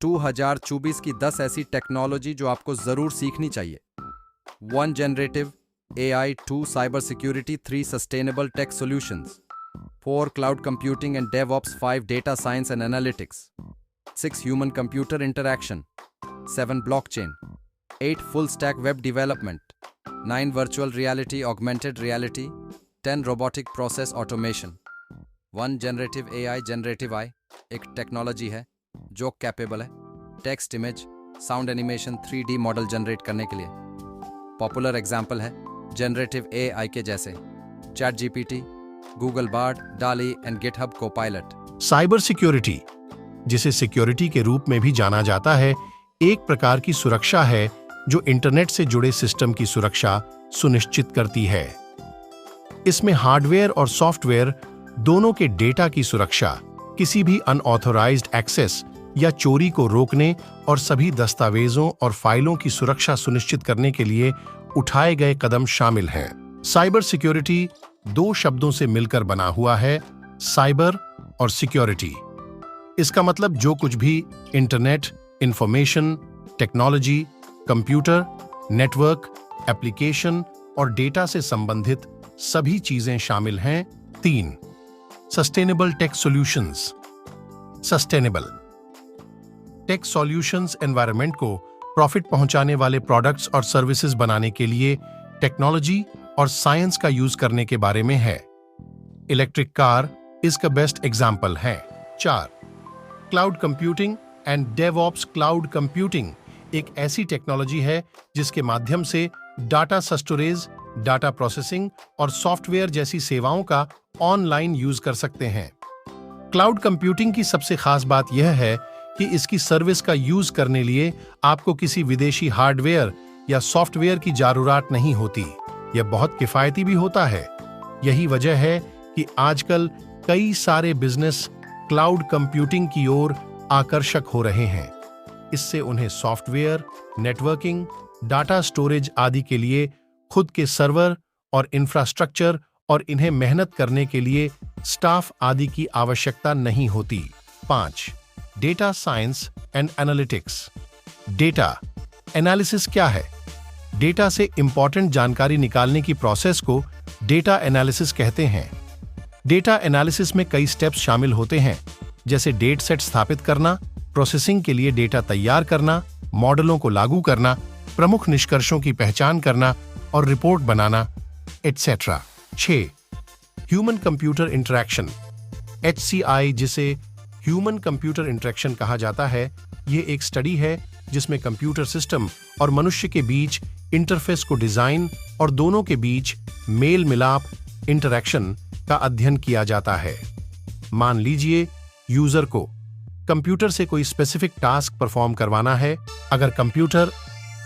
2024 की 10 ऐसी टेक्नोलॉजी जो आपको जरूर सीखनी चाहिए। 1 generative AI, 2 cyber security, 3 sustainable tech solutions, 4 cloud computing and DevOps, 5 data science and analytics, 6 human computer interaction, 7 blockchain, 8 full stack web development, 9 virtual reality augmented reality, 10 robotic process automation. 1 generative AI, generative AI एक technology है जो capable है text, image, sound animation, 3D model generate करने के लिए। Popular example है generative AI के जैसे ChatGPT, गूगल बार्ड, डाली and GitHub Copilot. Cyber security, जिसे सिक्योरिटी के रूप में भी जाना जाता है, एक प्रकार की सुरक्षा है जो इंटरनेट से जुड़े सिस्टम की सुरक्षा सुनिश्चित करती है। इसमें हार्डवेयर और सॉफ्टवेयर दोनों के डेटा की सुरक्षा, किसी भी अनऑथोराइज्ड एक्सेस या चोरी को रोकने और सभी दस्तावेजों और फाइलों की सुरक्षा सुनिश्चित करने के लिए उठाए गए कदम शामिल हैं। साइबर सिक्योरिटी 2 शब्दों से मिलकर बना हुआ है, साइबर और सिक्योरिटी। इसका मतलब जो कुछ भी internet, information, technology, computer, network, application और डेटा से संबंधित सभी चीजें शामिल हैं। 3 sustainable tech solutions. Sustainable tech solutions environment को प्रॉफिट पहुंचाने वाले प्रोडक्ट्स और सर्विसेज बनाने के लिए टेक्नोलॉजी और साइंस का यूज करने के बारे में है। इलेक्ट्रिक कार इसका बेस्ट एग्जाम्पल है। 4 cloud computing and DevOps. Cloud computing एक ऐसी टेक्नोलॉजी है जिसके माध्यम से डाटा स्टोरेज, डाटा प्रोसेसिंग और सॉफ्टवेयर जैसी सेवाओं का ऑनलाइन यूज कर सकते हैं। क्लाउड कंप्यूटिंग की सबसे खास बात यह है कि इसकी सर्विस का यूज करने लिए आपको किसी विदेशी हार्डवेयर या सॉफ्टवेयर की जरूरत नहीं होती। यह बहुत किफायती भी होता है। यही वजह है कि आजकल कई सारे बिजनेस क्लाउड कंप्यूटिंग की ओर आकर्षक हो रहे हैं। इससे उन्हें सॉफ्टवेयर, नेटवर्किंग, डाटा स्टोरेज आदि के लिए खुद के सर्वर और इंफ्रास्ट्रक्चर और इन्हें मेहनत करने के लिए स्टाफ आदि की आवश्यकता नहीं होती। 5 data science and analytics. Data analysis क्या है? डेटा से इंपॉर्टेंट जानकारी निकालने की प्रोसेस को डेटा एनालिसिस कहते हैं। डेटा एनालिसिस में कई स्टेप्स शामिल होते हैं, जैसे डेट सेट स्थापित करना, प्रोसेसिंग के लिए डेटा तैयार करना, मॉडलों को लागू करना, प्रमुख निष्कर्षों की पहचान करना और रिपोर्ट बनाना, et cetera. 6 human computer interaction. HCI, जिसे ह्यूमन कंप्यूटर इंटरैक्शन कहा जाता है, यह एक स्टडी है जिसमें कंप्यूटर सिस्टम और मनुष्य के बीच इंटरफेस को डिजाइन और दोनों के बीच मेल मिलाप, इंटरैक्शन का अध्ययन किया जाता है। मान लीजिए यूजर को कंप्यूटर से कोई स्पेसिफिक टास्क परफॉर्म करवाना है। अगर कंप्यूटर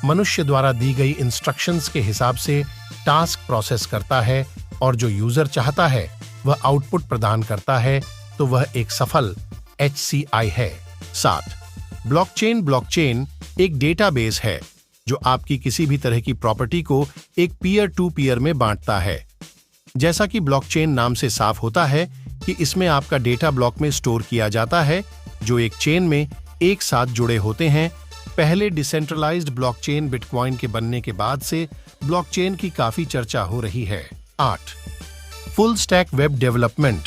मनुष्य द्वारा दी गई इंस्ट्रक्शंस के हिसाब से टास्क प्रोसेस करता है और जो यूजर चाहता है वह आउटपुट प्रदान करता है, तो वह एक सफल HCI है। 7 ब्लॉकचेन। ब्लॉकचेन एक डेटाबेस है जो आपकी किसी भी तरह की प्रॉपर्टी को एक पीयर टू पीयर में बांटता है। जैसा कि ब्लॉकचेन नाम से साफ होता है कि इसमें आपका डेटा ब्लॉक में स्टोर किया जाता है जो एक चेन में एक साथ जुड़े होते हैं। पहले डिसेंट्रलाइज्ड ब्लॉकचेन बिटकॉइन के बनने के बाद से ब्लॉकचेन की काफी चर्चा हो रही है। 8 फुल स्टैक वेब डेवलपमेंट।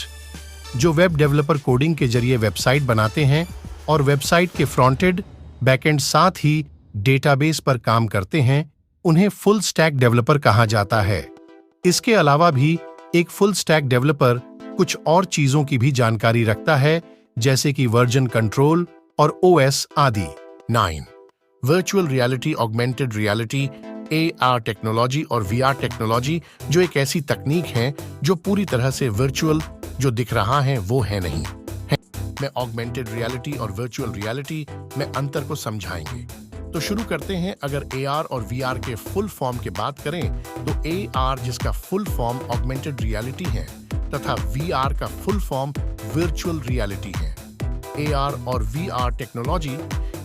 जो वेब डेवलपर कोडिंग के जरिए वेबसाइट बनाते हैं और वेबसाइट के फ्रंट-एंड, बैक-एंड साथ ही डेटाबेस पर काम करते हैं, उन्हें फुल स्टैक डेवलपर कहा जाता है। इसके अलावा भी एक फुल स्टैक डेवलपर कुछ और चीजों की भी जानकारी रखता है, जैसे कि वर्जन कंट्रोल और OS आदि। 9 virtual reality, augmented reality, AR technology और VR टेक्नोलॉजी, जो एक ऐसी तकनीक है जो पूरी तरह से वर्चुअल जो दिख रहा है वो है नहीं है। मैं ऑगमेंटेड रियलिटी और वर्चुअल रियलिटी में अंतर को समझाएंगे। तो शुरू करते हैं। अगर AR और VR के फुल फॉर्म की बात करें तो AR, जिसका फुल फॉर्म ऑगमेंटेड रियलिटी है, तथा VR का फुल फॉर्म वर्चुअल रियलिटी है। AR और VR टेक्नोलॉजी,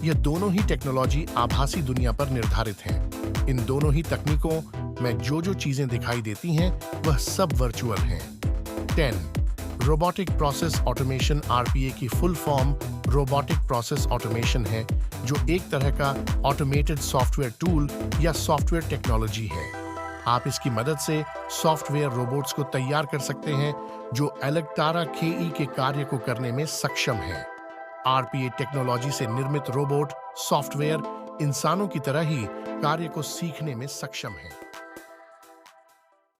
ये दोनों ही टेक्नोलॉजी आभासी दुनिया पर निर्धारित हैं। इन दोनों ही तकनीकों में जो जो चीजें दिखाई देती हैं वह सब वर्चुअल हैं। 10 रोबोटिक प्रोसेस ऑटोमेशन आरपीए की full form robotic process automation है, जो एक तरह का ऑटोमेटेड सॉफ्टवेयर टूल या सॉफ्टवेयर टेक्नोलॉजी है। आप इसकी मदद से सॉफ्टवेयर रोबोट्स को तैयार कर सकते हैं जो एलेक्टारा KE के कार्य को करने में सक्षम है। आरपीए टेक्नोलॉजी से निर्मित रोबोट सॉफ्टवेयर इंसानों की तरह ही कार्य को सीखने में सक्षम है।